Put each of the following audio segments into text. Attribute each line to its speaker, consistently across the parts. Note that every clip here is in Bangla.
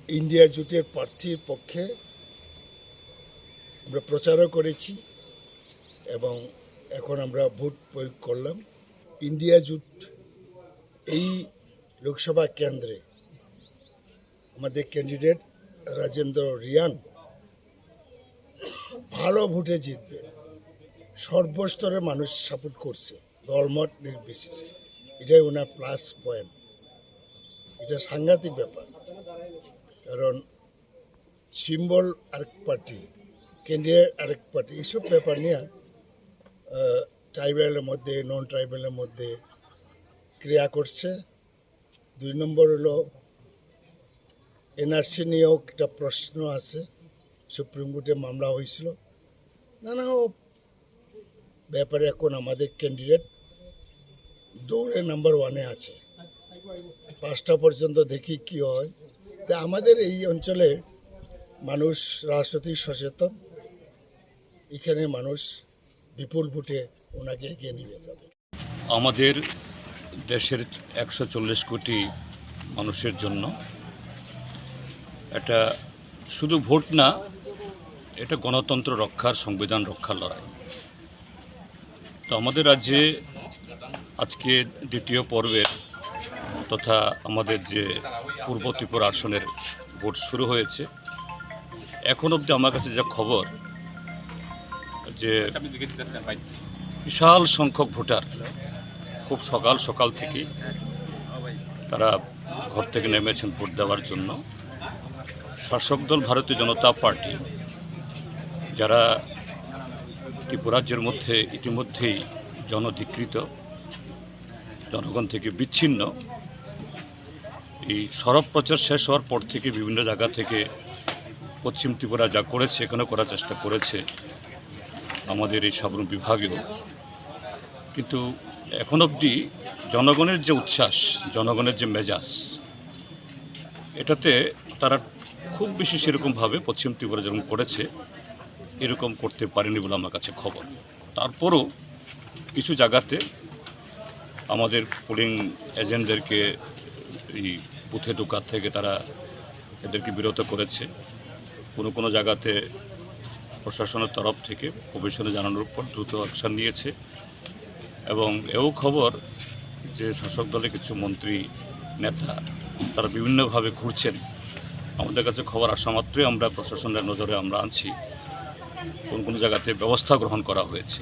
Speaker 1: ইন্ডিয়া জোটের প্রার্থীর পক্ষে আমরা প্রচারও করেছি এবং এখন আমরা ভোট প্রয়োগ করলাম। ইন্ডিয়া জোট এই লোকসভা কেন্দ্রে আমাদের ক্যান্ডিডেট রাজেন্দ্র রিয়াং ভালো ভোটে জিতবে। সর্বস্তরের মানুষ সাপোর্ট করছে, দলমত নির্বিশেষে। এটাই ওনার প্লাস পয়েন্ট। এটা সাংঘাতিক ব্যাপার, কারণ সিম্বল আরেক পার্টি, ক্যান্ডিডেট আরেক পার্টি, এইসব ব্যাপার নিয়ে ট্রাইবেলের মধ্যে নন ট্রাইবেলের মধ্যে ক্রিয়া করছে। 2 নম্বর হলো এনআরসি নিয়েও একটা প্রশ্ন আছে, সুপ্রিম কোর্টে মামলা হয়েছিল। নানা ব্যাপারে এখন আমাদের ক্যান্ডিডেট দৌড়ে নাম্বার 1-এ আছে। 5টা পর্যন্ত দেখি কি হয়। তা আমাদের এই অঞ্চলে মানুষ রাজনৈতিক সচেতন, এখানে মানুষ বিপুল ভোটে ওনাকে এগিয়ে নিয়ে যাবে।
Speaker 2: আমাদের দেশের 140 কোটি মানুষের জন্য এটা শুধু ভোট না, এটা গণতন্ত্র রক্ষার, সংবিধান রক্ষার লড়াই। তো আমাদের রাজ্যে আজকে দ্বিতীয় পর্বের তথা আমাদের যে পূর্ব ত্রিপুরা আসনের ভোট শুরু হয়েছে। এখন অবধি আমার কাছে যা খবর, যে বিশাল সংখ্যক ভোটার খুব সকাল থেকেই তারা ঘর থেকে নেমেছেন ভোট দেওয়ার জন্য। শাসক দল ভারতীয় জনতা পার্টি, যারা ত্রিপুরা রাজ্যের মধ্যে ইতিমধ্যেই জনধিকৃত, জনগণ থেকে বিচ্ছিন্ন, এই সরব প্রচার শেষ হওয়ার পর থেকে বিভিন্ন জায়গা থেকে পশ্চিম ত্রিপুরা যা করেছে, এখানে করার চেষ্টা করেছে আমাদের এই সাবরুম বিভাগেও। কিন্তু এখন অবধি জনগণের যে উচ্ছ্বাস, জনগণের যে মেজাজ, এটাতে তারা খুব বেশি সেরকমভাবে পশ্চিম ত্রিপুরা যেরকম করেছে এরকম করতে পারেনি বলে আমার কাছে খবর। তারপরও কিছু জায়গাতে আমাদের পোলিং এজেন্টদেরকে এই বুথে ঢোকার থেকে তারা এদেরকে বিরত করেছে। কোনো জায়গাতে প্রশাসনের তরফ থেকে প্রবেশনে জানানোর পর দ্রুত অ্যাকশন নিয়েছে। এবং এও খবর যে শাসক দলের কিছু মন্ত্রী নেতা তারা বিভিন্নভাবে ঘুরছেন। আমাদের কাছে খবর আসা মাত্রই আমরা প্রশাসনের নজরে আমরা আনছি, কোন জায়গাতে ব্যবস্থা গ্রহণ করা হয়েছে।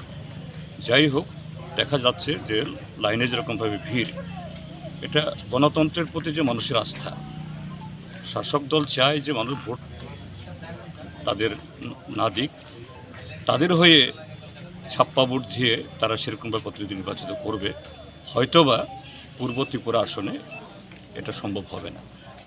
Speaker 2: যাই হোক, দেখা যাচ্ছে যে লাইনে যেরকমভাবে ভিড়, এটা গণতন্ত্রের প্রতি যে মানুষের আস্থা। শাসক দল চায় যে মানুষ ভোট তাদের না দিক, তাদের হয়ে ছাপ্পা ভোট দিয়ে তারা সেরকমভাবে প্রতিনিধি নির্বাচিত করবে। হয়তোবা পূর্ব ত্রিপুরা আসনে এটা সম্ভব হবে না।